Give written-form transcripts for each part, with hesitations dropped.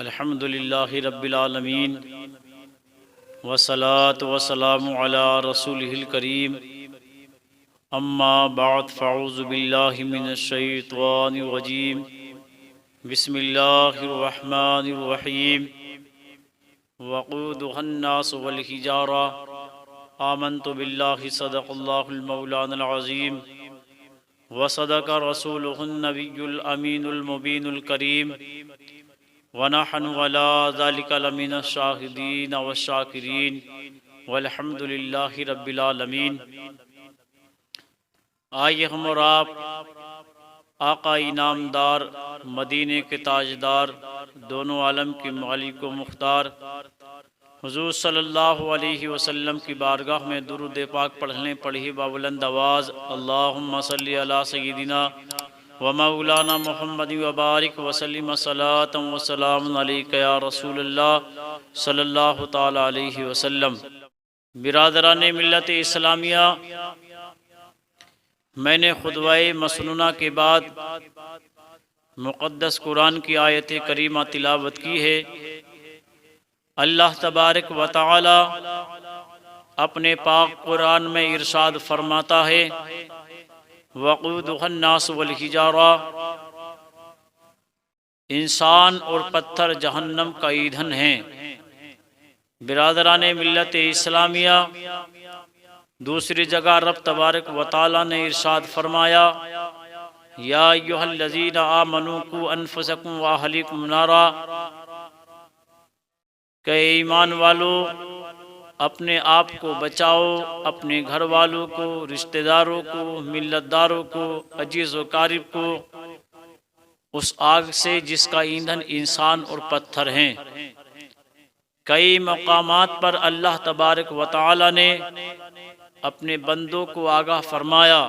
अल्हम्दुलिल्लाहि रब्बिल आलमीन वस्सलातु वस्सलामु अला रसूलिहिल करीम अम्मा बाद फ़अऊज़ु बिल्लाहि मिनश शैतानिर रजीम बिस्मिल्लाहिर रहमानिर रहीम वक़ूदुहन नासु वल हिजारा आमन्तु बिल्लाहि सदक़ल्लाहुल मौलानाल अज़ीम वसदक रसूलुहुन नबियुल अमीनुल मुबीनुल करीम वनहनु अला ज़ालिका लमिनश शाहिदीन वश्शाकिरीन वल्हम्दुलिल्लाहि रब्बिल आलमीन। आइए हम और आप आका इनामदार मदीने के ताजदार दोनों आलम के मालिक व मुख्तार हुज़ूर सल्लल्लाहु अलैहि वसल्लम की बारगाह में दुरूद पाक पढ़ने पढ़ी बाबुलंद आवाज़ अल्लाहुम्मा सल्ली अला सय्यिदिना व मौलाना मुहम्मद व बारिक वसल्लिम सलातम व सलाम अलैका या रसूलल्लाह सल्लल्लाहु ताला अलैहि वसल्लम। बिरादरान मिल्लत इस्लामिया, मैंने खुतबाए मसनूना के बाद मुक़द्दस कुरान की आयत करीमा तिलावत की है। अल्लाह तबारक व तआला अपने पाक कुरान में इरशाद फरमाता है, वक़ूदुहन नास वल हिजारा, इंसान और पत्थर जहन्नम का ईंधन हैं। बिरादरान मिल्लत इस्लामिया, दूसरी जगह रब तबारक व तआला ने इरशाद फरमाया, या अय्युहल्लज़ीना आमनू कू अनफुसकुम व अहलीकुम नारा, के ईमान वालों अपने आप को बचाओ, अपने घर वालों को, रिश्तेदारों को, मिल्लतदारों को, अजीज़ व क़रीब को उस आग से जिसका ईंधन इंसान और पत्थर हैं। कई मकामात पर अल्लाह तबारक व तआला ने अपने बंदों को आगाह फरमाया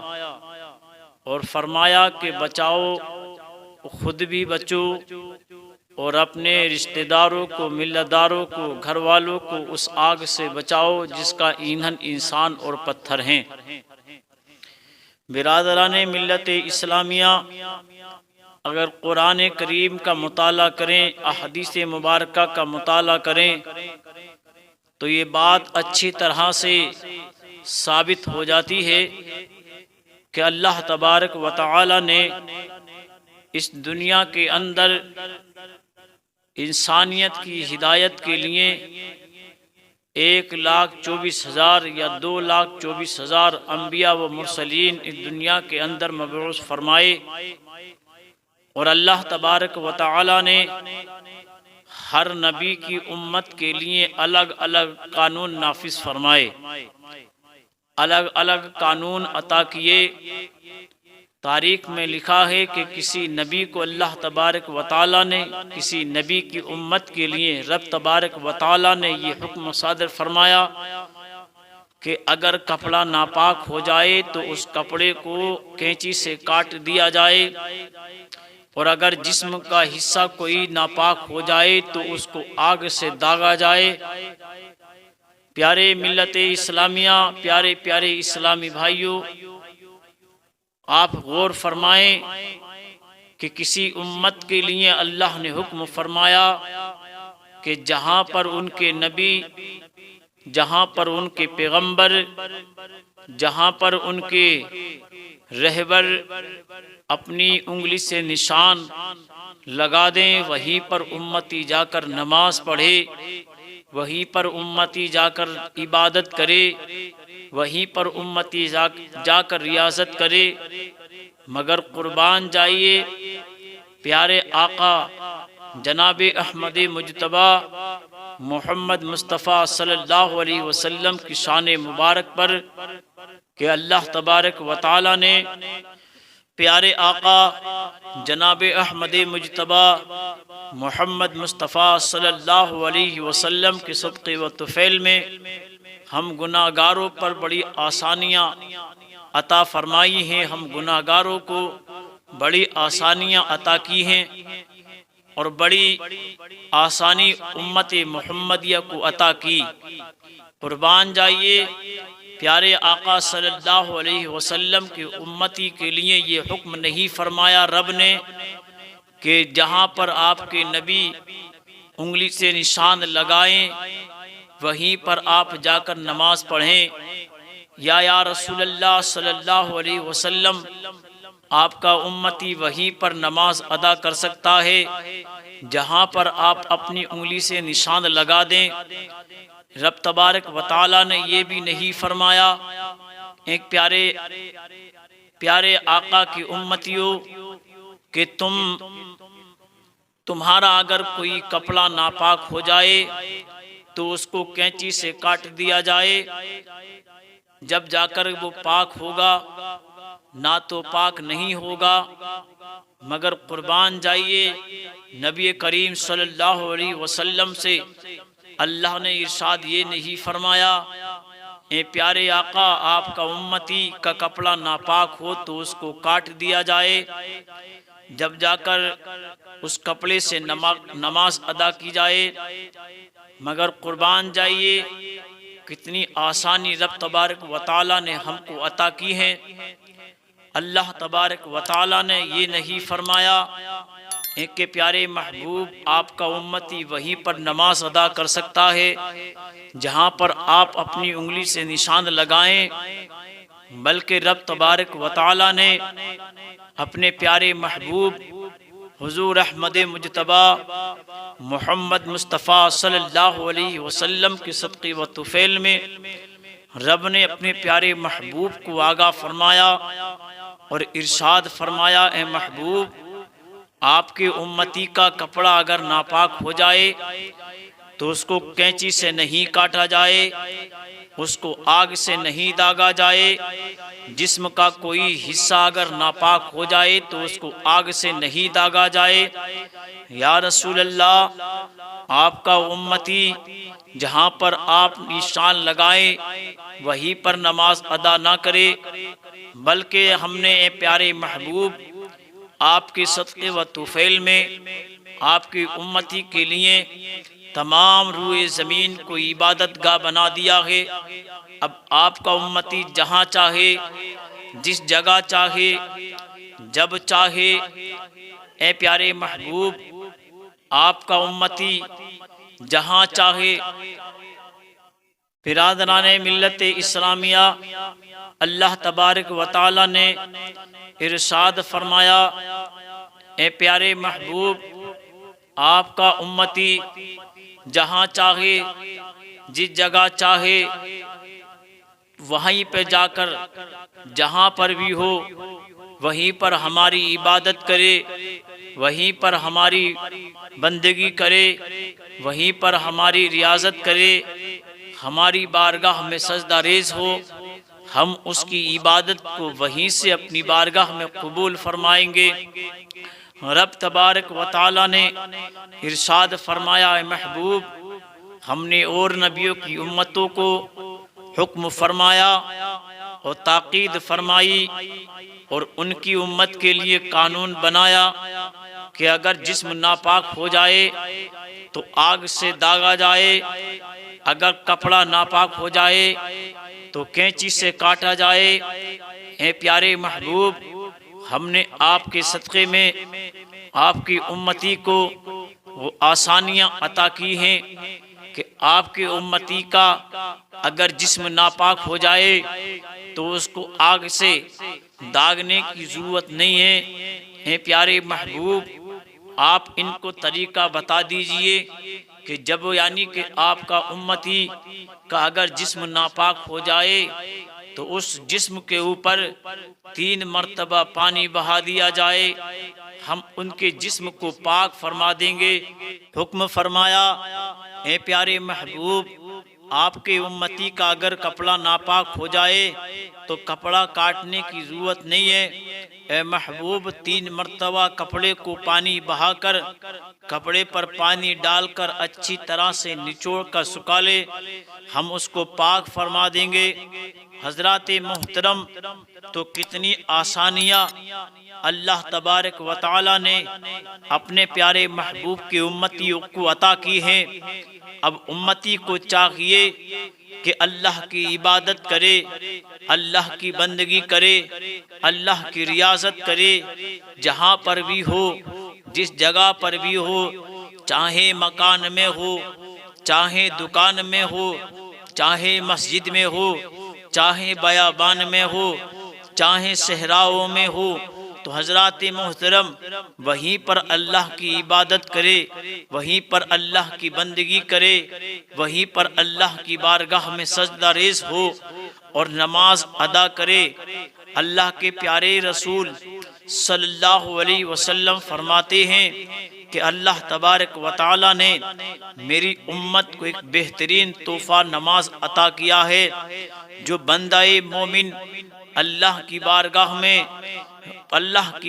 और फरमाया कि बचाओ, खुद भी बचो और अपने रिश्तेदारों को, मिल्लतदारों को, घर वालों को उस आग से बचाओ जिसका ईंधन इंसान और पत्थर हैं। बिरादरान मिल्लत इस्लामिया, अगर कुरान करीम का मुताला करें, अहदीस मुबारका का मुताला करें, तो ये बात अच्छी तरह से साबित हो जाती है कि अल्लाह तबारक व तआला ने इस दुनिया के अंदर इंसानियत की हिदायत के लिए 1,24,000 या 2,24,000 अम्बिया व मुरसलीन इस दुनिया के अंदर मबऊस फरमाए और अल्लाह तबारक व तआला ने हर नबी की उम्मत के लिए अलग अलग कानून नाफिज फरमाए, अलग अलग कानून अता किए। तारीख में लिखा है कि किसी नबी को अल्लाह तबारक व तआला ने, किसी नबी की उम्मत के लिए रब तबारक व तआला ने ये हुक्म सादर फरमाया कि अगर कपड़ा नापाक हो जाए तो उस कपड़े को कैंची से काट दिया जाए, और अगर जिस्म का हिस्सा कोई नापाक हो जाए तो उसको आग से दागा जाए। प्यारे मिल्लत इस्लामिया, प्यारे प्यारे इस्लामी भाइयों, आप गौर फरमाएं कि किसी उम्मत के लिए अल्लाह ने हुक्म फरमाया कि जहाँ पर उनके नबी, जहाँ पर उनके पैगंबर, जहाँ पर उनके रहबर अपनी उंगली से निशान लगा दें, वहीं पर उम्मती जाकर नमाज पढ़े, वहीं पर उम्मती जाकर इबादत करे, वहीं पर उम्मती जाकर रियाजत करे। मगर कुर्बान जाइए, प्यारे आका जनाब अहमद मुजतबा मोहम्मद मुस्तफ़ा सल्लल्लाहु अलैहि वसल्लम की शान मुबारक पर कि अल्लाह तबारक व तआला ने प्यारे आका जनाब अहमद मुजतबा मोहम्मद मुस्तफ़ा सल्लल्लाहु अलैहि वसल्लम के सदक़े व तुफ़ैल में हम गुनाहगारों पर बड़ी आसानियाँ अता फरमाई हैं, हम गुनाहगारों को बड़ी आसानियाँ अता की हैं और बड़ी आसानी उम्मत मुहम्मदिया को अता की। कुर्बान जाइए, प्यारे आका सल्लल्लाहु अलैहि वसल्लम की उम्मती के लिए ये हुक्म नहीं फरमाया रब ने कि जहाँ पर आपके नबी उंगली से निशान लगाएं वहीं पर आप जाकर नमाज पढ़ें। या रसूलल्लाह सल्लल्लाहु अलैहि वसल्लम, आपका उम्मती वहीं पर नमाज अदा कर सकता है जहाँ पर आप अपनी उंगली से निशान लगा दें। रब तबारक व तआला ने ये भी नहीं फरमाया एक प्यारे प्यारे आका की उम्मतियों कि तुम्हारा अगर कोई कपड़ा नापाक हो जाए तो उसको कैंची से काट दिया जाए, जब जाकर वो पाक होगा, ना तो पाक नहीं होगा। मगर कुर्बान जाइए, नबी करीम सल्लल्लाहु अलैहि वसल्लम से अल्लाह ने इरशाद ये नहीं फरमाया ए प्यारे आका, आपका उम्मती का कपड़ा नापाक हो तो उसको काट दिया जाए, जब जाकर उस कपड़े से नमाज अदा की जाए। मगर कुर्बान जाइए, कितनी आसानी रब तबारक व तआला ने हमको अता की है। अल्लाह तबारक व तआला ने ये नहीं फरमाया एक के प्यारे महबूब, आपका उम्मती वहीं पर नमाज अदा कर सकता है जहाँ पर आप अपनी उंगली से निशान लगाएं, बल्कि रब तबारक व तआला ने अपने प्यारे महबूब हुजूर अहमद मुजतबा मोहम्मद मुस्तफ़ा सल्लल्लाहु अलैहि वसल्लम के सदक़े व तुफ़ैल में रब ने अपने प्यारे महबूब को आगा फरमाया और इरशाद फरमाया, ए महबूब, आपके उम्मती का कपड़ा अगर नापाक हो जाए तो उसको कैंची से नहीं काटा जाए, उसको आग से नहीं दागा जाए। जिस्म का कोई हिस्सा अगर नापाक हो जाए तो उसको आग से नहीं दागा जाए। या रसूल अल्लाह, आपका उम्मती जहाँ पर आप निशान लगाएं वहीं पर नमाज अदा ना करे, बल्कि हमने प्यारे महबूब आपके सदक़े व तुफ़ैल में आपकी उम्मती के लिए तमाम रूए ज़मीन को इबादत गाह बना दिया है। अब आपका उम्मती जहाँ चाहे, जिस जगह चाहे, जब चाहे, ए प्यारे महबूब, आपका उम्मती जहाँ चाहे, बिरादराने मिल्लत इस्लामिया, अल्लाह तबारक व तआला ने इरशाद फरमाया, ए प्यारे महबूब, आपका उम्मती जहाँ चाहे, जिस जगह चाहे, वहीं पे जाकर जहाँ पर भी हो वहीं पर हमारी इबादत करे, वहीं पर हमारी बंदगी करे, वहीं पर हमारी रियाजत करे, हमारी बारगाह में सजदा रेज हो, हम उसकी इबादत को वहीं से अपनी बारगाह में कबूल फरमाएंगे। रब तबारक व तआला ने इरशाद फरमाया, महबूब, हमने और नबियों की उम्मतों को हुक्म फरमाया और ताकीद फरमाई और उनकी उम्मत के लिए कानून बनाया कि अगर जिस्म नापाक हो जाए तो आग से दागा जाए, अगर कपड़ा नापाक हो जाए तो कैंची से काटा जाए। ए प्यारे महबूब, हमने आपके सदक़े में आपकी उम्मती को वो आसानियाँ अता की हैं कि आपके उम्मती का अगर जिस्म नापाक हो जाए तो उसको आग से दागने की ज़रूरत नहीं है। ए प्यारे महबूब, आप इनको तरीक़ा बता दीजिए कि जब यानी कि आपका उम्मती का अगर जिस्म नापाक हो जाए तो उस जिस्म के ऊपर 3 मरतबा पानी बहा दिया जाए, हम उनके जिस्म को पाक फरमा देंगे। हुक्म फरमाया, ए प्यारे महबूब, आपके उम्मती का अगर कपड़ा नापाक हो जाए तो कपड़ा काटने की ज़रूरत नहीं है। ए महबूब, 3 मरतबा कपड़े को पानी बहाकर कपड़े पर पानी डालकर अच्छी तरह से निचोड़ कर सुखा ले, हम उसको पाक फरमा देंगे। हजरात मोहतरम, तो कितनी आसानियाँ अल्लाह तबारक व तआला ने अपने प्यारे महबूब के उम्मतियों को अता की हैं। अब उम्मती को चाहिए कि अल्लाह की इबादत करे, अल्लाह की बंदगी करे, अल्लाह की रियाजत करे, जहाँ पर भी हो जिस जगह पर भी हो, चाहे मकान में हो, चाहे दुकान में हो, चाहे मस्जिद में हो, चाहे बयाबान में हो, चाहे सहराओं में हो, तो हजरात मोहतरम वहीं पर अल्लाह की इबादत करे, वहीं पर अल्लाह की बंदगी करे, वहीं पर अल्लाह की बारगाह में सजदा रेज़ हो और नमाज अदा करे। अल्लाह के प्यारे रसूल सल्लल्लाहु अलैहि वसल्लम फरमाते हैं कि अल्लाह तबारक व तआला ने मेरी उम्मत को एक बेहतरीन तोहफा नमाज अता किया है। जो बंदाए मोमिन अल्लाह की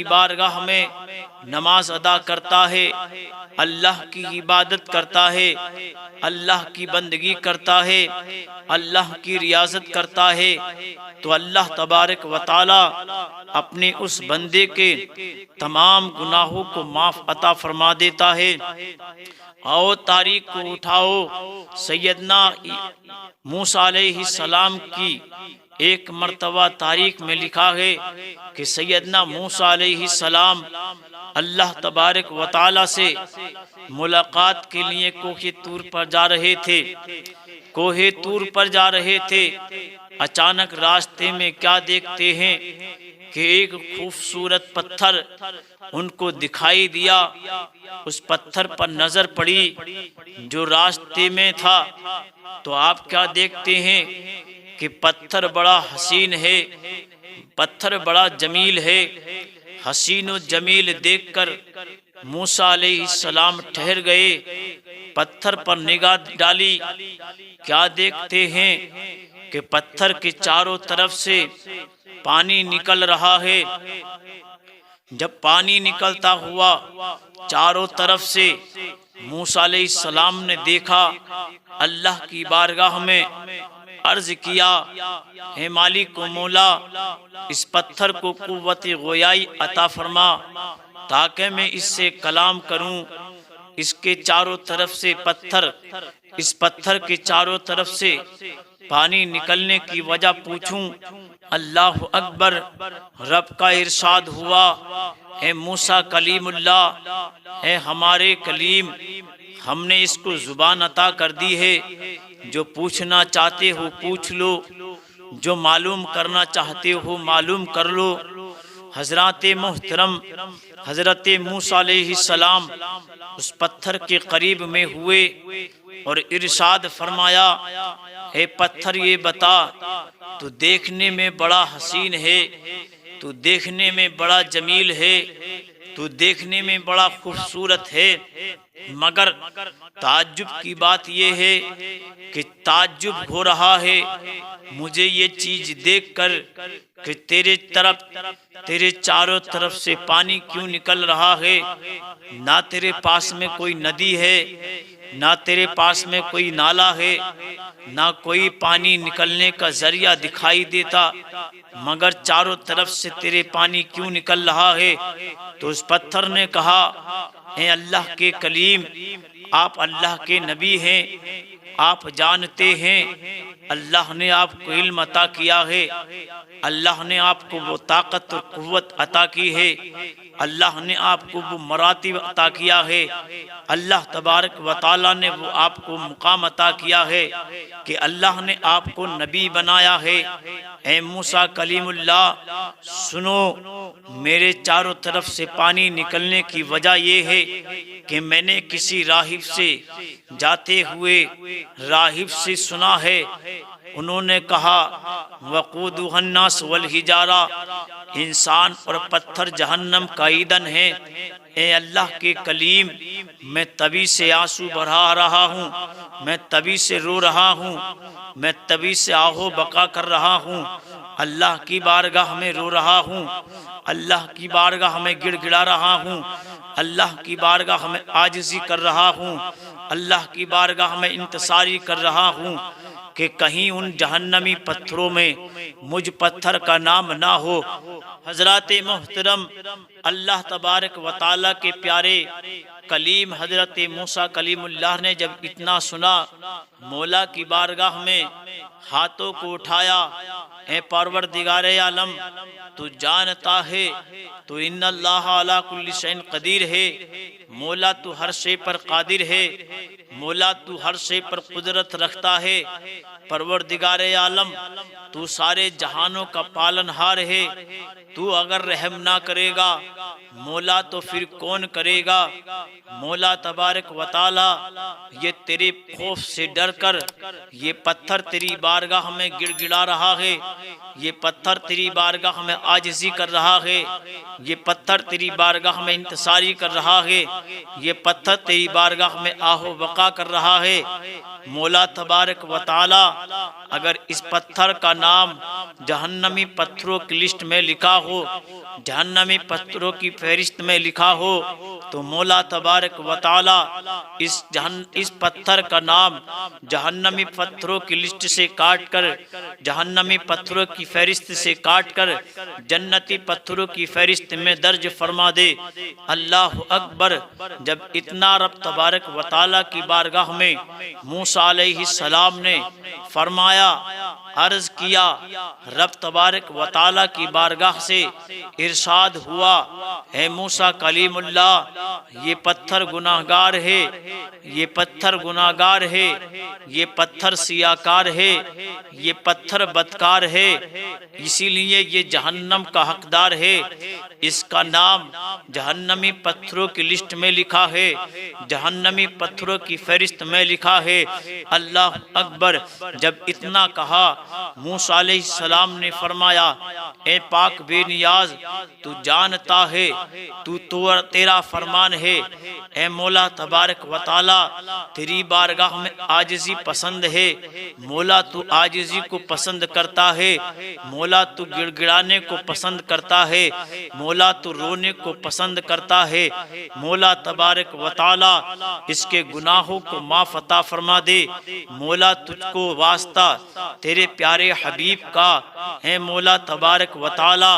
बारगाह में नमाज अदा करता है, अल्लाह की इबादत करता है, अल्लाह की बंदगी करता है, अल्लाह की रियाजत करता है, तो अल्लाह तबारक व तआला अपने उस बंदे के तमाम गुनाहों को माफ़ अता फरमा देता है। आओ तारीख को उठाओ, सैयदना मूसा अलैहिस्सलाम की एक मर्तबा तारीख में लिखा है कि सैयदना मूसा अलैहिस्सलाम अल्लाह तबारक व तआला से मुलाकात के लिए कोहे तूर पर जा रहे थे। कोहे तूर पर जा रहे थे, अचानक रास्ते में क्या देखते हैं कि एक खूबसूरत पत्थर उनको दिखाई दिया। उस पत्थर पर नजर पड़ी जो रास्ते में था, तो आप क्या देखते हैं कि पत्थर बड़ा हसीन है, पत्थर बड़ा जमील है। हसीन व जमील देखकर मूसा अलैहिस्सलाम ठहर गए, पत्थर पर निगाह डाली। क्या देखते हैं कि पत्थर के चारों तरफ से पानी निकल रहा है। जब पानी निकलता हुआ चारों तरफ से मूसा अलैहिस्सलाम ने देखा, अल्लाह की बारगाह में अर्ज किया, हे मालिक व मौला, इस पत्थर को कुव्वत गोयाई अता फरमा ताकि मैं इससे कलाम करूं। इसके चारों तरफ से पत्थर, इस पत्थर के चारों तरफ से पानी निकलने की वजह पूछूं। अल्लाह अकबर। रब का इरशाद हुआ, हे मूसा कलीमुल्लाह, हे हमारे कलीम, हमने इसको जुबान अता कर दी है। जो पूछना चाहते हो पूछ लो, जो मालूम करना चाहते हो मालूम कर लो। हजरत मोहतरम हजरत मूसा अलैहिस्सलाम उस पत्थर के करीब में हुए और इरशाद फरमाया, हे पत्थर ये बता, तू देखने में बड़ा हसीन है, तू देखने में बड़ा जमील है, तू देखने में बड़ा खूबसूरत है, मगर ताज्जुब की बात यह है कि ताज्जुब हो रहा है मुझे ये चीज देखकर कि तेरे चारों तरफ से पानी क्यों निकल रहा है। ना तेरे पास में कोई नदी है, ना तेरे पास में कोई नाला है, ना कोई पानी निकलने का जरिया दिखाई देता, मगर चारों तरफ से तेरे पानी क्यों निकल रहा है। तो उस पत्थर ने कहा, हे अल्लाह के कलीम, आप अल्लाह के नबी हैं, आप जानते हैं अल्लाह ने आपको इल्म अता किया है, अल्लाह ने आपको वो ताकत और कुव्वत अता की है, अल्लाह ने आपको वो मरातिब अता किया है, अल्लाह तबारक व तआला ने वो आपको मुकाम अता किया है कि अल्लाह ने आपको नबी बनाया है। ऐ मूसा कलीमुल्लाह, सुनो, मेरे चारों तरफ से पानी निकलने की वजह यह है कि मैंने किसी राहिब से जाते हुए राहिब से सुना है, उन्होंने कहा वक़ूदुहन्नास वल हिजारा, इंसान और पत्थर जहन्नम का ईंधन है। ए अल्लाह के कलीम, मैं तभी से आंसू बहा रहा हूँ, मैं तभी से रो रहा हूँ, मैं तभी से आहो बका कर रहा हूँ, अल्लाह की बारगाह में रो रहा हूँ, अल्लाह की बारगाह में गिड़गिड़ा रहा हूँ, अल्लाह की बारगाह में आजिज़ी कर रहा हूँ, अल्लाह की बारगाह में इंतसारी कर रहा हूँ कि कहीं उन जहन्नमी पत्थरों में मुझ पत्थर का नाम ना हो। हजरत मोहतरम अल्लाह तबारक व तआला के प्यारे कलीम हजरत मूसा कलीमुल्लाह ने जब इतना सुना, मौला की बारगाह में हाथों को उठाया, ए परवरदिगारे आलम तू जानता है, तो इन्नल्लाह अला कुल्ली शैइन कदीर है। मौला तू हर शे पर कादिर है, मौला तू हर शे पर कुदरत रखता है। परवरदिगारे आलम तू सारे जहानों का पालनहार है। तू अगर रहम ना करेगा मौला तो फिर कौन करेगा। मौला तबारक व तआला ये तेरे खौफ से डर कर ये पत्थर तेरी बारगाह में गिड़गिड़ा रहा है, ये पत्थर तेरी बारगाह में आजिज़ी कर रहा है, ये पत्थर तेरी बारगाह में इंतसारी कर रहा है, ये पत्थर तेरी बारगाह में आहो बका कर रहा है। मौला तबारक व तआला अगर इस पत्थर का नाम जहन्नमी पत्थरों की लिस्ट में लिखा हो, जहन्नमी पत्थरों की फहरिस्त में लिखा हो, तो मौला तबारक व तआला इस पत्थर का नाम जहन्नमी पत्थरों की लिस्ट से काट कर, जहन्नमी पत्थरों की फहरिस्त से काट कर जन्नती पत्थरों की फहरिस्त में दर्ज फरमा दे। अल्लाह अकबर। जब इतना रब तबारक व तआला की बारगाह में मूसा अलैहिस्सलाम ने फरमाया, अर्ज किया, रब तबारक व तआला की बारगाह से इरशाद हुआ, हे मूसा कलीमुल्लाह ये पत्थर गुनाहगार है, ये पत्थर गुनाहगार है, ये पत्थर सियाकार है, ये पत्थर बदकार है, इसीलिए ये जहन्नम का हकदार है। इसका नाम जहन्नमी पत्थरों की लिस्ट में लिखा है, जहन्नमी पत्थरों की फहरिस्त में लिखा है। अल्लाह अकबर। जब इतना कहा मूसा अलैहिस्सलाम ने फरमाया, ए पाक बेनियाज तू जानता है, तू तेरा फरमान है, ए मौला तबारक व तआला तेरी बारगाह में आजिज़ी पसंद है। मौला तू आजिज़ी को पसंद करता है, मौला तू गिड़गिड़ाने को पसंद करता है, मौला तू रोने को पसंद करता है। मौला तबारक व तआला इसके गुनाहों को माफ़ अता फरमा दे। मौला तुझको वास्ता तेरे प्यारे हबीब का है मौला तबारक व तआला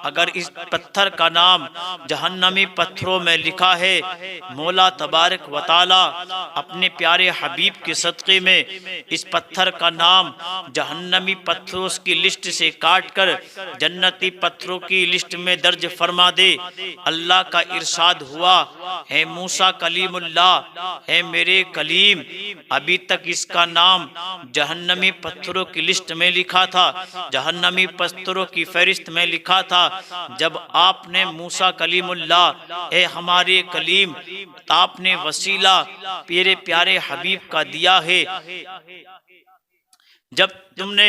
अगर इस पत्थर का नाम जहन्नमी पत्थरों में लिखा है, मौला तबारक व तआला अपने प्यारे हबीब के सदक़े में इस पत्थर का नाम जहन्नमी पत्थरों की लिस्ट से काट कर जन्नती पत्थरों की लिस्ट में दर्ज फरमा दे। अल्लाह का इरशाद हुआ, है मूसा कलीमुल्लाह, है मेरे कलीम, अभी तक इसका नाम जहन्नमी पत्थरों की लिस्ट में लिखा था, जहन्नमी पत्थरों की फहरिस्त में लिखा था। जब आपने मूसा कलीमुल्लाह, ए हमारे कलीम, आपने वसीला मेरे प्यारे हबीब का दिया है, जब तुमने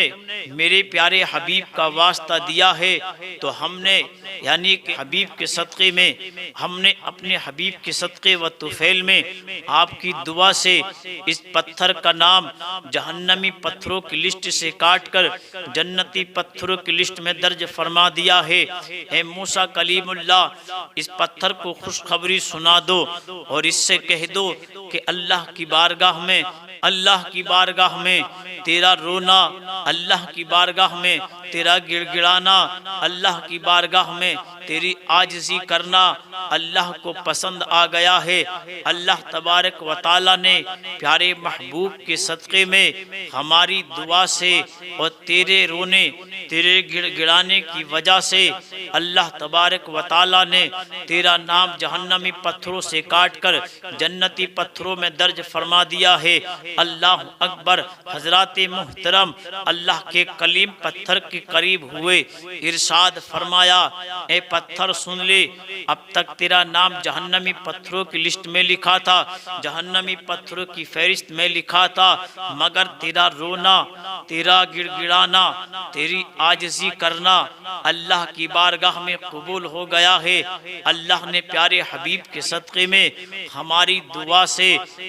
मेरे प्यारे हबीब का वास्ता दिया है, तो हमने यानी कि हबीब के सदक़े में हमने अपने हबीब के सदक़े व तुफ़ैल में आपकी दुआ से इस पत्थर का नाम जहन्नमी पत्थरों की लिस्ट से काट कर जन्नती पत्थरों की लिस्ट में दर्ज फरमा दिया है। हे मूसा कलीमुल्लाह इस पत्थर को खुशखबरी सुना दो और इससे कह दो कि अल्लाह की बारगाह में, अल्लाह की बारगाह में तेरा रोना, अल्लाह की बारगाह में तेरा गिड़गिड़ाना, अल्लाह की बारगाह में तेरी आजिज़ी करना अल्लाह को पसंद आ गया है। अल्लाह तबारक व तआला ने प्यारे महबूब के सदक़े में हमारी दुआ से और तेरे रोने, तेरे गिड़गिड़ाने की वजह से अल्लाह तबारक व तआला ने तेरा नाम जहन्नमी पत्थरों से काट कर जन्नती पत्थरों में दर्ज फरमा दिया है। अल्लाह अकबर। हजरात मुहतरम अल्लाह के कलीम पत्थर के करीब हुए, इरशाद फरमाया, ए पत्थर सुन ले, अब तक तेरा नाम जहन्नमी पत्थरों की लिस्ट में लिखा था, जहन्नमी पत्थरों की फहरिस्त में लिखा था, मगर तेरा रोना, तेरा गिड़गिड़ाना, तेरी आजिज़ी करना अल्लाह की बारगाह में कबूल हो गया है। अल्लाह ने प्यारे हबीब के सदक़े में हमारी दुआ से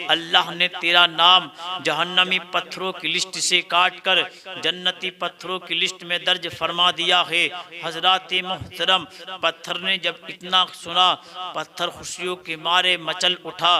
अल्लाह ने तेरा नाम जहन्नमी पत्थरों की लिस्ट से काट कर जन्नती पत्थरों की लिस्ट में दर्ज फरमा दिया है। हजरात मुहतरम पत्थर ने जब इतना सुना, पत्थर खुशियों के मारे मचल उठा,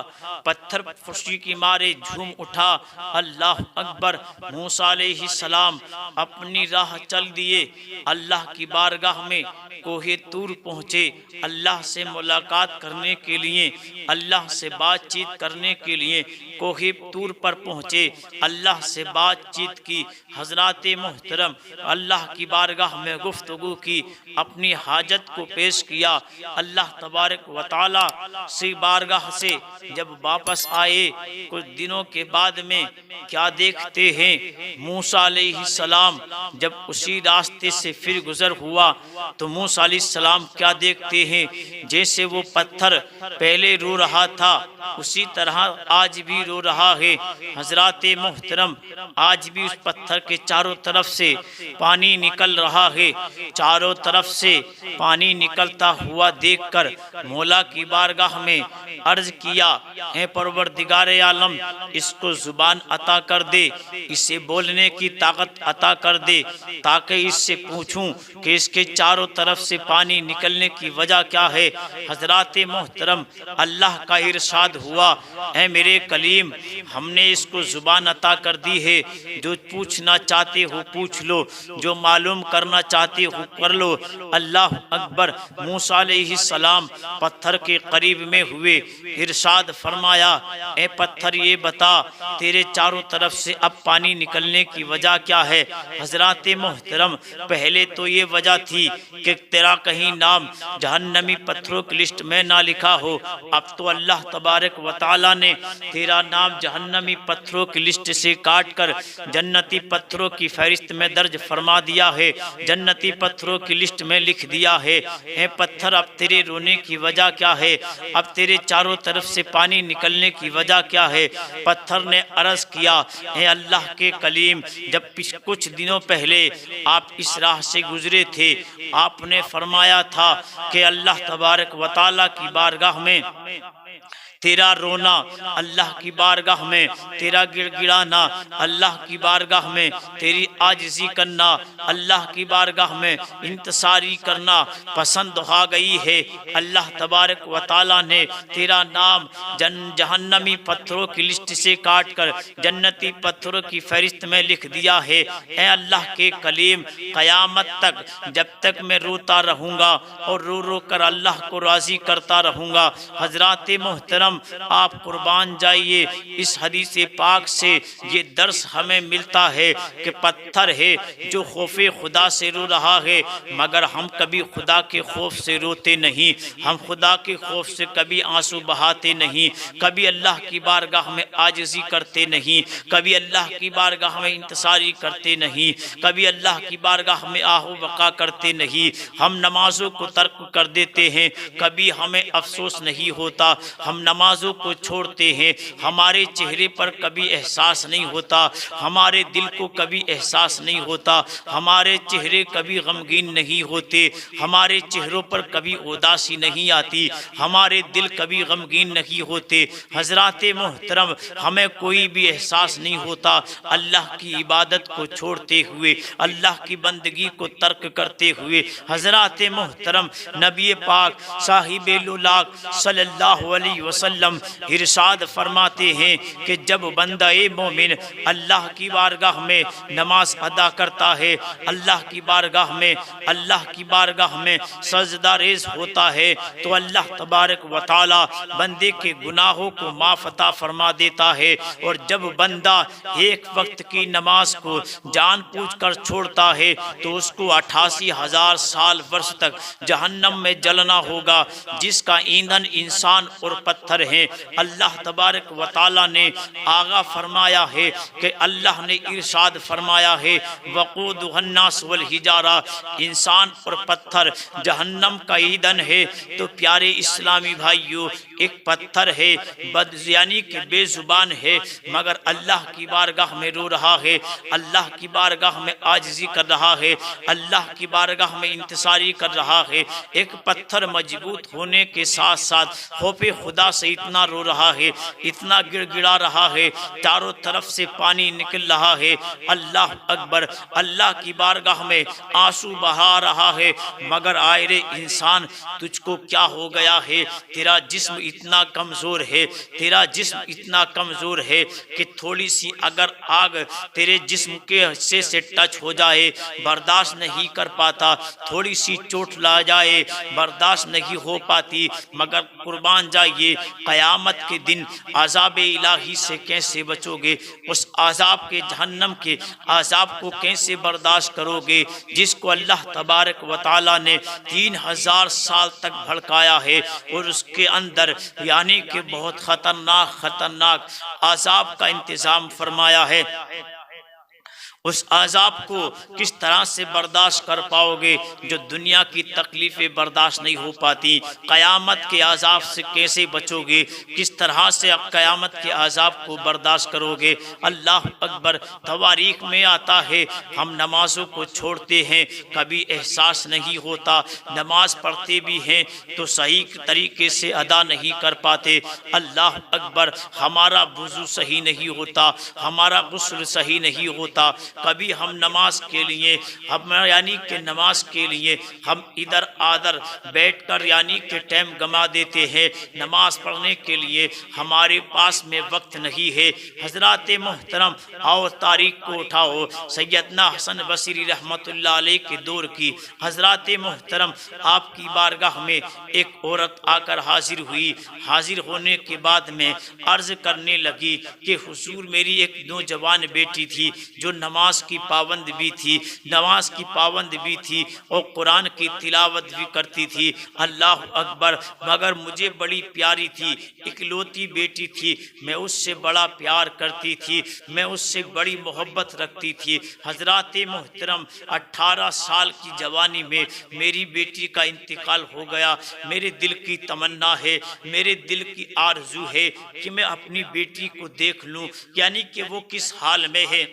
पत्थर खुशी की मारे झूम उठा। अल्लाह अकबर। मूसा अलैहिस्सलाम अपनी राह चल लिए अल्लाह की बारगाह में कोहे तूर पहुँचे, अल्लाह से मुलाकात करने के लिए, अल्लाह से बातचीत करने के लिए कोहे तूर पर पहुँचे, अल्लाह से बातचीत की। हजरात मोहतरम अल्लाह की बारगाह में गुफ्तगू की, अपनी हाजत को पेश किया। अल्लाह तबारक व तआला से बारगाह से जब वापस आए कुछ दिनों के बाद में क्या देखते हैं, मूसा अलैहिस्सलाम जब उसी रास्ते से फिर गुजर हुआ तो मूसा अलैहिस्सलाम क्या देखते हैं, जैसे वो पत्थर पहले रो रहा था उसी तरह आज भी रो रहा है। हजरात मोहतरम आज भी उस पत्थर के चारों तरफ से पानी निकल रहा है। चारों तरफ से पानी निकलता हुआ देखकर मौला की बारगाह में अर्ज किया, है परवरदिगारे आलम, इसको जुबान अता कर दे, इसे बोलने की ताकत अता कर दे, ताकि इससे पूछूं कि इसके चारों तरफ से पानी निकलने की वजह क्या है। हजरात मोहतरम अल्लाह का इरशाद हुआ, ऐ मेरे कलीम, हमने इसको जुबान अता कर दी है, जो पूछना चाहते हो पूछ लो, जो मालूम करना चाहते हो कर लो। अल्लाह अकबर। मूसा अलैहिस्सलाम पत्थर के करीब में हुए, इरशाद फरमाया, ए पत्थर ये बता तेरे चारों तरफ से अब पानी निकलने की वजह क्या है। हजरात मोहतरम पहले तो ये वजह थी कि तेरा कहीं नाम जहन्नमी पत्थरों की लिस्ट में ना लिखा हो। अब तो अल्लाह तबारक व तआला ने तेरा नाम जहन्नमी पत्थरों की लिस्ट से काट कर जन्नती पत्थरों की फहरिस्त में दर्ज फरमा दिया है, जन्नती पत्थरों की लिस्ट में लिख दिया है। ए पत्थर अब तेरे रोने की वजह क्या है, अब तेरे चारों तरफ से पानी निकलने की वजह क्या है। पत्थर ने अर्ज किया, ए अल्लाह के कलीम, जब कुछ दिनों पहले आप इस राह से गुजरे थे, आपने फरमाया था कि अल्लाह तबारक व तआला की बारगाह में तेरा रोना, अल्लाह की बारगाह में तेरा गिड़गिड़ाना, अल्लाह की बारगाह में तेरी आजिज़ी करना, अल्लाह की बारगाह में इंतसारी करना पसंद हो गई है। अल्लाह तबारक व तआला ने तेरा नाम जहन्नमी पत्थरों की लिस्ट से काट कर जन्नती पत्थरों की फहरिस्त में लिख दिया है। ए अल्लाह के कलीम, क़यामत तक जब तक मैं रोता रहूँगा और रो रो कर अल्लाह को राज़ी करता रहूँगा। हजरात मोहतरम आप कुर्बान जाइए, इस हदीस पाक से ये दर्स हमें मिलता है कि पत्थर है जो खौफे खुदा से रो रहा है, मगर हम कभी खुदा के खौफ से रोते नहीं, हम खुदा के खौफ से कभी आंसू बहाते नहीं, कभी अल्लाह की बारगाह में आजिज़ी करते नहीं, कभी अल्लाह की बारगाह में इंतसारी करते नहीं, कभी अल्लाह की बारगाह में आहू बका करते नहीं। हम नमाजों को तर्क कर देते हैं, कभी हमें अफसोस नहीं होता, हम नमाजों को छोड़ते हैं, हमारे चेहरे पर कभी एहसास नहीं होता, हमारे दिल को कभी एहसास नहीं होता, हमारे चेहरे कभी गमगीन नहीं होते, हमारे चेहरों पर कभी उदासी नहीं आती, हमारे दिल कभी गमगीन नहीं होते। हजरात मोहतरम हमें कोई भी एहसास नहीं होता अल्लाह की इबादत को छोड़ते हुए, अल्लाह की बंदगी को तर्क करते हुए। हजरात मोहतरम नबी पाक साहिबे लुलाक सल्लल्लाहु अलैहि वसल्लम इरशाद फरमाते हैं कि जब बंदा ए मोमिन अल्लाह की बारगाह में नमाज अदा करता है, अल्लाह की बारगाह में सजदा रेज़ होता है, तो अल्लाह तबारक व तआला बंदे के गुनाहों को माफ़ अता फरमा देता है। और जब बंदा एक वक्त की नमाज को जानबूझ कर छोड़ता है तो उसको 88,000 साल वर्ष तक जहन्नम में जलना होगा, जिसका ईंधन इंसान और पत्थर हैं। अल्लाह तबारक व तआला ने आगा फरमाया है कि अल्लाह ने इरशाद फरमाया है, वक़ूदुहन्नास वल हिजारा, इंसान और पत्थर जहन्नम का ईंधन है। तो प्यारे इस्लामी भाइयों, एक पत्थर है यानी कि बेजुबान है, मगर अल्लाह की बारगाह में रो रहा है, अल्लाह की बारगाह में आजिज़ी कर रहा है, अल्लाह की बारगाह में इंतसारी कर रहा है। एक पत्थर मजबूत होने के साथ साथ खौफे खुदा से इतना रो रहा है, इतना गिड़गिड़ा रहा है, चारों तरफ से पानी निकल रहा है। अल्लाह अकबर, अल्लाह की बारगाह में आंसू बहा रहा है। मगर आए रे इंसान, तुझको क्या हो गया है? तेरा जिस्म इतना कमज़ोर है, तेरा जिस्म इतना कमज़ोर है कि थोड़ी सी अगर आग तेरे जिस्म के हिस्से से टच हो जाए बर्दाश्त नहीं कर पाता, थोड़ी सी चोट ला जाए बर्दाश्त नहीं हो पाती। मगर कुर्बान जाइए, क़यामत के दिन अज़ाब इलाही से कैसे बचोगे? उस अज़ाब के, जहन्नम के अज़ाब को कैसे बर्दाश्त करोगे जिसको अल्लाह तबारक व तआला ने 3000 साल तक भड़काया है और उसके अंदर यानी कि बहुत खतरनाक अज़ाब का इंतज़ाम फरमाया है। उस अज़ाब को किस तरह से बर्दाश्त कर पाओगे जो दुनिया की तकलीफ़ें बर्दाश्त नहीं हो पाती? क़यामत के अज़ाब से कैसे बचोगे? किस तरह से क़यामत के अज़ाब को बर्दाश्त करोगे? अल्लाह अकबर। तवारीख़ में आता है हम नमाज़ों को छोड़ते हैं, कभी एहसास नहीं होता, नमाज पढ़ते भी हैं तो सही तरीके से अदा नहीं कर पाते। अल्लाह अकबर। हमारा वुज़ू सही नहीं होता, हमारा गुस्ल सही नहीं होता, कभी हम नमाज के लिए हम यानी कि नमाज के लिए हम इधर आधर बैठकर यानी कि टाइम गमा देते हैं। नमाज पढ़ने के लिए हमारे पास में वक्त नहीं है। हज़रात मोहतरम और तारीख को उठाओ, सैयदना हसन बसरी रहमतुल्लाह अलैह के दौर की हज़रात मोहतरम आपकी बारगाह में एक औरत आकर हाजिर हुई। हाजिर होने के बाद में अर्ज़ करने लगी कि हुजूर, मेरी एक नौजवान बेटी थी जो नमाज की पाबंद भी थी, नमाज की पाबंद भी थी और कुरान की तिलावत भी करती थी। अल्लाह अकबर। मगर मुझे बड़ी प्यारी थी, इकलौती बेटी थी, मैं उससे बड़ा प्यार करती थी, मैं उससे बड़ी मोहब्बत रखती थी। हज़रात मोहतरम 18 साल की जवानी में मेरी बेटी का इंतकाल हो गया। मेरे दिल की तमन्ना है, मेरे दिल की आरज़ू है कि मैं अपनी बेटी को देख लूँ, यानी कि वो किस हाल में है,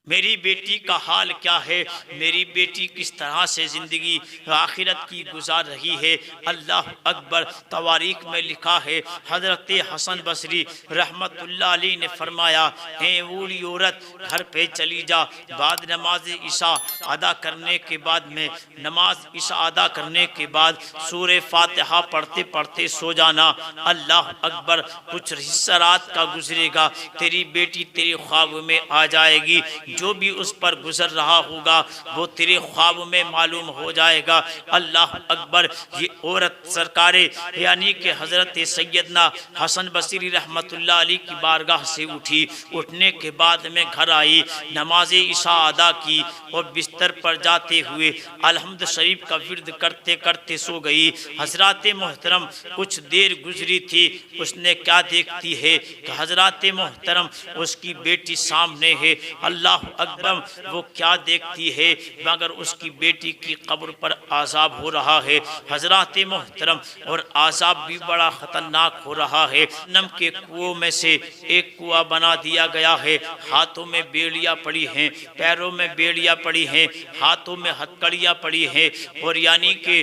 मेरी बेटी का हाल क्या है, मेरी बेटी किस तरह से ज़िंदगी आखिरत की गुजार रही है। अल्लाह अकबर। तवारीख़ में लिखा है हज़रत हसन बसरी रहमतुल्लाह अलैह ने फरमाया, हे बूढ़ी औरत, घर पे चली जा, बाद नमाज इशा अदा करने के बाद में नमाज इशा अदा करने के बाद सूरे फातिहा पढ़ते पढ़ते सो जाना। अल्लाह अकबर। कुछ हिस्सा रात का गुजरेगा, तेरी बेटी तेरे ख्वाब में आ जाएगी, जो भी उस पर गुजर रहा होगा वो तेरे ख्वाब में मालूम हो जाएगा। अल्लाह अकबर। ये औरत सरकारे यानी कि हज़रत सैयदना हसन बसरी रहमतुल्लाह अलैह की बारगाह से उठी। उठने के बाद में घर आई, नमाज इशा अदा की और बिस्तर पर जाते हुए अलहम्द शरीफ का विर्द करते करते सो गई। हज़रात मोहतरम कुछ देर गुजरी थी, उसने क्या देखती है कि हज़रात मोहतरम उसकी बेटी सामने है। अल्लाह अकबर। वो क्या देखती है मगर उसकी बेटी की कब्र पर आज़ाब हो रहा है। हज़रात मोहतरम और आज़ाब भी बड़ा ख़तरनाक हो रहा है। नम के कुओं में से एक कुआं बना दिया गया है, हाथों में बेड़ियाँ पड़ी हैं, पैरों में बेड़ियाँ पड़ी हैं, हाथों में हथकड़ियाँ पड़ी हैं और यानी कि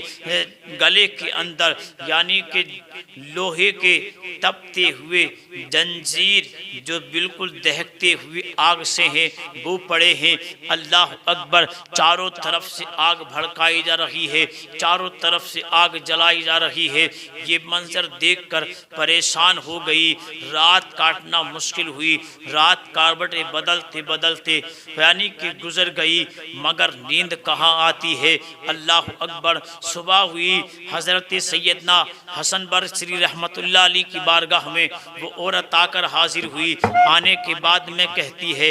गले के अंदर यानी कि लोहे के तपते हुए जंजीर जो बिल्कुल दहकते हुए आग से हैं वो पड़े हैं। अल्लाह अकबर। चारों तरफ से आग भड़काई जा रही है, चारों तरफ से आग जलाई जा रही है। ये मंजर देखकर परेशान हो गई, रात काटना मुश्किल हुई। रात कारवटें बदलते बदलते यानी कि गुजर गई मगर नींद कहाँ आती है। अल्लाह अकबर। सुबह हुई, हज़रत सैयदना हसन बसरी रहमतुल्लाह अलैह की बारगाह में वो औरत आकर हाजिर हुई। आने के बाद में कहती है,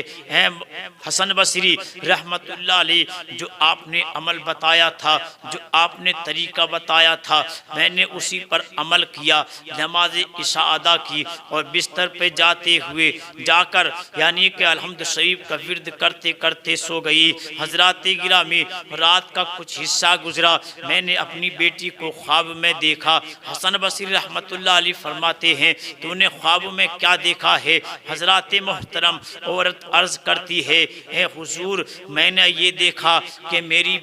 हसन बसरी रहमतुल्लाह अलैह, जो आपने अमल बताया था, जो आपने तरीका बताया था, मैंने उसी पर अमल किया, नमाज इशा अदा की और बिस्तर पे जाते हुए जाकर यानी कि अलहम्द शरीफ का विर्द करते करते सो गई। हज़रात गिरामी, रात का कुछ हिस्सा गुजरा, मैंने अपनी बेटी को ख्वाब में देखा। हसन बसरी रहमतुल्लाह अलैह फरमाते हैं, तूने ख्वाब में क्या देखा है? हज़रात मोहतरम औरत अर्ज़ करती है, है, हे हुजूर मैंने ये देखा कि मेरी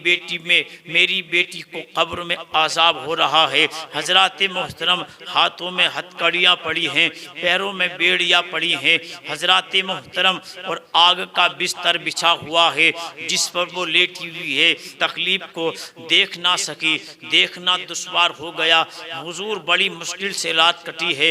बेटी को कब्र में आज़ाब हो रहा है। हजरत मोहतरम हाथों में हथकड़ियाँ पड़ी हैं, पैरों में बेड़ियाँ पड़ी हैं हजरत मोहतरम, और आग का बिस्तर बिछा हुआ है जिस पर वो लेटी हुई है। तकलीफ को देख ना सकी, देखना दुश्वार हो गया। हुजूर बड़ी मुश्किल से रात कटी है।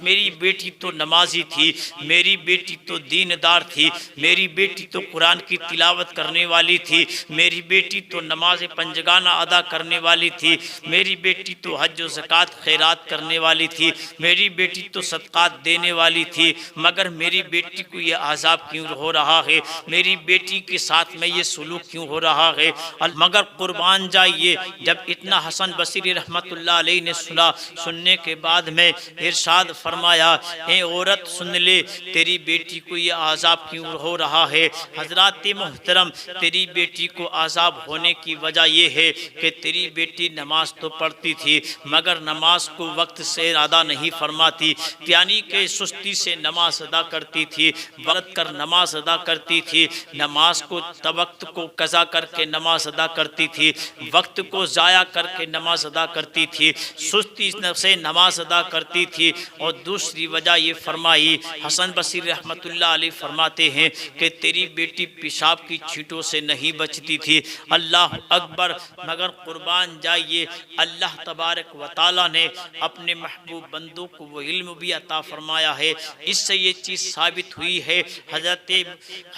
मेरी बेटी तो नमाजी थी, मेरी बेटी तो दीनदार थी, मेरी बेटी तो कुरान की तिलावत करने वाली थी, मेरी बेटी तो नमाज पंजगाना अदा करने वाली थी, मेरी बेटी तो हज व ज़कात खैरात करने वाली थी, मेरी बेटी तो सदक़ात देने वाली थी, मगर मेरी बेटी को ये आज़ाब क्यों हो रहा है, मेरी बेटी के साथ में ये सुलूक क्यों हो रहा है। मगर कुर्बान जाइए, जब इतना हसन बसरी रहमतुल्लाह अलैह ने सुना, सुनने के बाद में इरशाद फरमाया, ए औरत सुन ले, तेरी बेटी को ये आज़ाब क्यों हो रहा है। हजरत मोहतरम तेरी बेटी को आज़ाब होने की वजह यह है कि तेरी बेटी नमाज तो पढ़ती थी मगर नमाज को वक्त से अदा नहीं फरमाती, यानी कि सुस्ती से नमाज अदा करती थी, वक्त कर नमाज अदा करती थी, नमाज को वक्त को कज़ा करके नमाज अदा करती थी, वक्त को ज़ाया करके नमाज अदा करती थी, सुस्ती से नमाज अदा करती थी। और दूसरी वजह ये फरमाई, हसन बसरी रहमतुल्लाह अलैह फरमाते हैं कि तेरी बेटी पेशाब की छींटों से नहीं बचती थी। अल्लाह अकबर। मगर कुर्बान जाइए, अल्लाह तबारक व तआला ने अपने महबूब बंदों को वो इल्म भी अता फरमाया है। इससे ये चीज़ साबित हुई है, हज़रत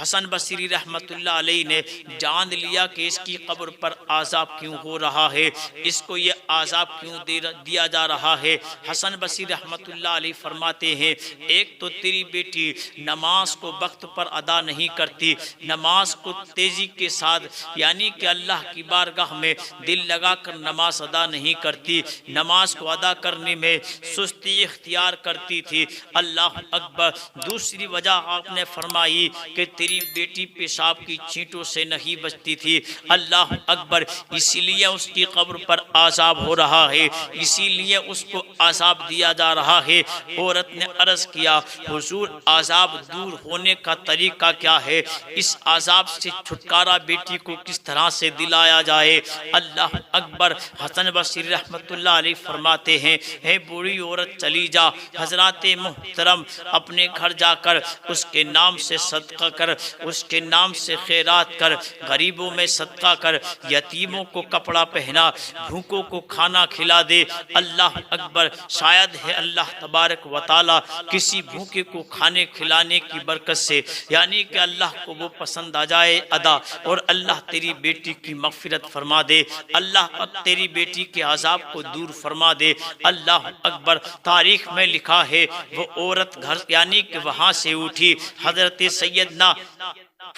हसन बसरी रहमतुल्लाह अलैह ने जान लिया कि इसकी कब्र पर आज़ाब क्यों हो रहा है, इसको ये आज़ाब क्यों दिया जा रहा है। हसन बसरी रहमतुल्लाह अलैह फरमाते हैं, एक तो तेरी बेटी नमाज को वक्त पर अदा नहीं करती, नमाज को तेज़ी के साथ यानी कि अल्लाह की बारगाह में दिल लगा कर नमाज अदा नहीं करती, नमाज को अदा करने में सुस्ती इख्तियार करती थी। अल्लाह अकबर। दूसरी वजह आपने फरमाई कि तेरी बेटी पेशाब की छींटों से नहीं बचती थी। अल्लाह अकबर। इसीलिए उसकी कब्र पर आज़ाब हो रहा है, इसीलिए उसको आज़ाब दिया जा रहा है। औरत ने अर्ज़ किया, हुजूर आज़ाब दूर होने का तरीका क्या है, इस आज़ाब से छुटकारा बेटी को किस तरह से दिलाया जाए। अल्लाह अकबर। हसन बसरी रहमतुल्लाह अलैह फरमाते हैं, हे बूढ़ी औरत चली जा, हजरत मुहतरम अपने घर जाकर उसके नाम से सदका कर, उसके नाम से खैरात कर, गरीबों में सदका कर, यतीमों को कपड़ा पहना, भूखों को खाना खिला दे। अल्लाह अकबर। शायद है अल्लाह तबारक व तआला किसी भूखे को खाने खिलाने की बरकत से यानी कि अल्लाह को वो पसंद आ जाए अदा, और अल्लाह तेरी बेटी की मग़फ़िरत फरमा दे, अल्लाह तेरी बेटी के अज़ाब को दूर फरमा दे। अल्लाह अकबर। तारीख़ में लिखा है वो औरत घर यानी कि वहाँ से उठी, हज़रत सैयदना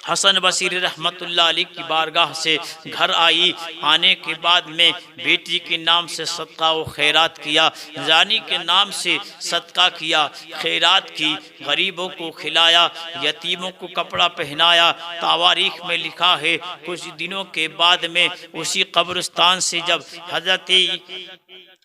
हसन बसरी रहमतुल्लाह अलैह की बारगाह से घर आई। आने के बाद में बेटी के नाम से सदका व खैरात किया, यानी के नाम से सदका किया, खैरात की, गरीबों को खिलाया, यतीमों को कपड़ा पहनाया। तावारीख में लिखा है कुछ दिनों के बाद में उसी कब्रिस्तान से जब हज़रत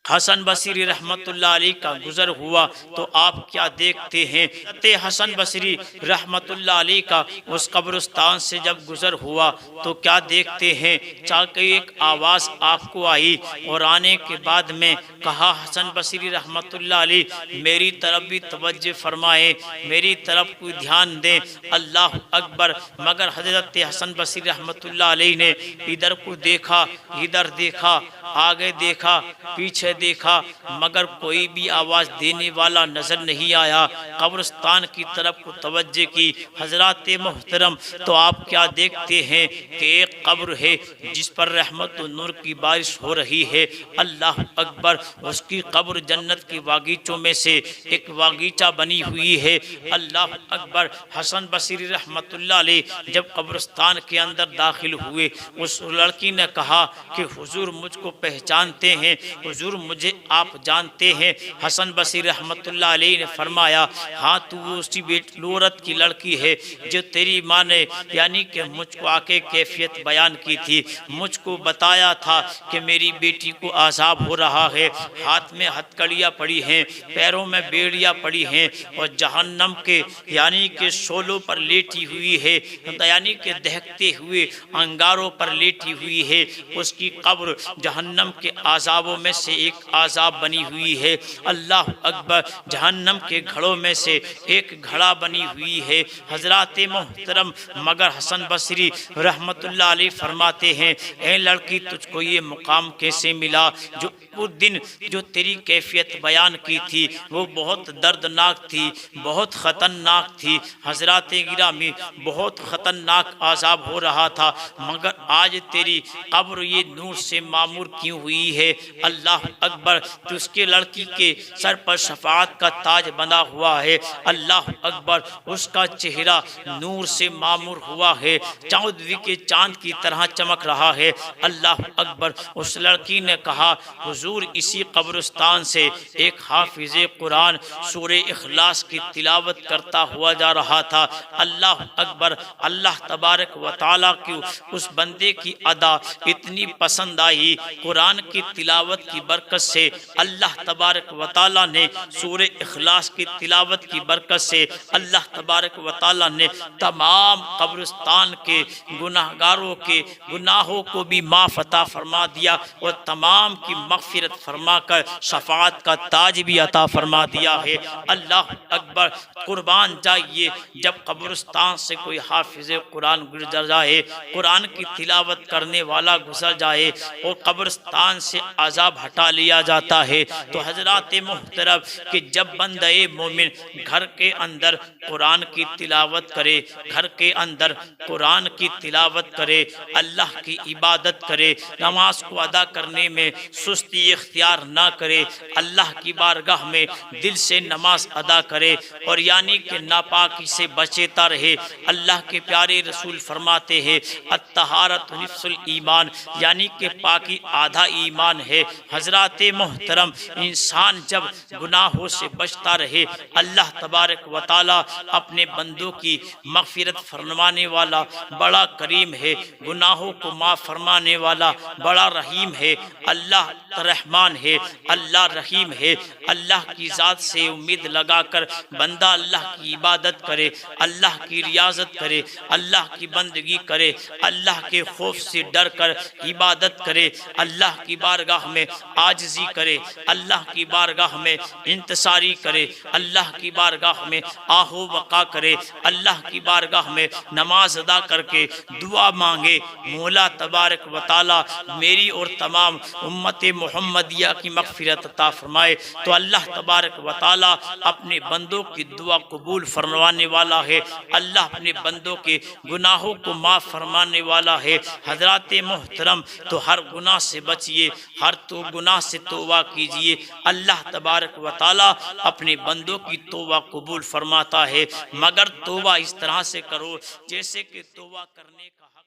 हसन बसरी रहमतुल्लाह अलैह का गुज़र हुआ तो आप क्या देखते हैं, हसन बसरी रहमतुल्लाह अलैह का उस कब्रिस्तान से जब गुज़र हुआ तो क्या देखते हैं, चाके एक आवाज़ आपको आई और आने के बाद में कहा, हसन बसरी रहमतुल्लाह अलैह मेरी तरफ भी तवज्जो फरमाएं, मेरी तरफ कोई ध्यान दें। अल्लाह अकबर। मगर हज़रत हसन बसरी रहमतुल्लाह अलैह ने इधर को देखा, इधर देखा, आगे देखा, पीछे देखा, मगर कोई भी आवाज़ देने वाला नज़र नहीं आया। कब्रिस्तान की तरफ को तवज्जो की। हज़रात मोहतरम, तो आप क्या देखते हैं कि एक कब्र है जिस पर रहमत व नूर की बारिश हो रही है। अल्लाह अकबर। उसकी कब्र जन्नत के बागीचों में से एक बागीचा बनी हुई है। अल्लाह अकबर। हसन बसरी रहमतुल्लाह अलैह जब कब्रिस्तान के अंदर दाखिल हुए, उस लड़की ने कहा कि हुजूर मुझको पहचानते हैं। हुजूर मुझे आप जानते हैं। हसन बसरी रहमतुल्लाह अलैहि ने फरमाया, हाँ तू उसी लूरत की लड़की है जो तेरी माँ ने यानी कि मुझको आके कैफियत बयान की थी, मुझको बताया था कि मेरी बेटी को आज़ाब हो रहा है, हाथ में हथकड़ियाँ पड़ी हैं, पैरों में बेड़ियाँ पड़ी हैं और जहन्नम के यानी कि शोलों पर लेटी हुई है, यानी कि दहकते हुए अंगारों पर लेटी हुई है। उसकी कब्र जहन्नम के आज़ाबों में से एक आज़ाब बनी हुई है। अल्लाह अकबर, जहन्नम के घड़ों में से एक घड़ा बनी हुई है। हजरत मोहतरम मगर हसन बसरी रहमतुल्लाह अलैहि फरमाते हैं, ए लड़की तुझको ये मुकाम कैसे मिला? जो उस दिन जो तेरी कैफियत बयान की थी वो बहुत दर्दनाक थी, बहुत ख़तरनाक थी। हजरत गिरामी, बहुत ख़तरनाक आज़ाब हो रहा था, मगर आज तेरी कब्र ये नूर से मामूर क्यों हुई है? अल्लाह अकबर, तो उसके लड़की के सर पर शफाअत का ताज बंधा हुआ है। अल्लाह अकबर, उसका चेहरा नूर से मामूर हुआ है, चौदहवीं के चांद की तरह चमक रहा है। अल्लाह अकबर, उस लड़की ने कहा, हुजूर इसी कब्रिस्तान से एक हाफिज कुरान सूरे इखलास की तिलावत करता हुआ जा रहा था। अल्लाह अकबर, अल्लाह तबारक व तआला की उस बंदे की अदा इतनी पसंद आई, कुरान की तिलावत की बरकत से अल्लाह तबारक व तआला ने सूरे इखलास की तिलावत की बरकत से अल्लाह तबारक व तआला ने तमाम कब्रिस्तान के गुनाहगारों के गुनाहों को भी माफ़ अता फरमा दिया और तमाम की मग़फ़िरत फरमा कर शफ़ाअत का ताज भी अता फरमा दिया है। अल्लाह अकबर, कुर्बान जाइए जब कब्रिस्तान से कोई हाफिज़ कुरान गुजर जाए, कुरान की तिलावत करने वाला गुजर जाए और कब्रिस्तान से अज़ाब हटा लिया जाता है। तो हजरात मोहतरम कि जब बंदे मोमिन घर के अंदर कुरान की तिलावत करे, घर के अंदर कुरान की तिलावत करे, अल्लाह की इबादत करे, नमाज को अदा करने में सुस्ती इख्तियार ना करे, अल्लाह की बारगाह में दिल से नमाज अदा करे और यानी कि नापाकी से बचेता रहे। अल्लाह के प्यारे रसूल फरमाते हैं, अत्तहारत निस्फुल ईमान, यानी कि पाकी आधा ईमान है। हजरात मोहतरम, इंसान जब गुनाहों से बचता रहे, अल्लाह तबारक व तआला अपने बंदों की मग़फ़िरत फरमाने वाला बड़ा करीम है, गुनाहों को माफ़ फरमाने वाला बड़ा रहीम है। अल्लाह रहमान है, अल्लाह रहीम है। अल्लाह की ज़ात से उम्मीद लगाकर बंदा अल्लाह की इबादत करे, अल्लाह की रियाजत करे, अल्लाह की बंदगी करे, अल्लाह के खौफ से डर कर इबादत करे, अल्लाह की बारगाह में आजिज़ी करे, अल्लाह की बारगाह में इंतसारी करे, अल्लाह की बारगाह में आहो वक़ा करे, अल्लाह की बारगाह में नमाज अदा करके दुआ मांगे, मौला तबारक व तआला मेरी और तमाम उम्मत मोहम्मदिया की मग़फ़िरत अता फरमाए। तो अल्लाह तबारक व तआला अपने बंदों की दुआ कबूल फरमाने वाला है, अल्लाह अपने बंदों के गुनाहों को माफ़ फरमाने वाला है। हज़रात मोहतरम, तो हर गुनाह से बचिए, हर तो गुनाह से तौबा कीजिए। अल्लाह तबारक व तआला अपने बंदों की तौबा कबूल फरमाता है, मगर तौबा इस तरह से करो जैसे कि तौबा करने का हक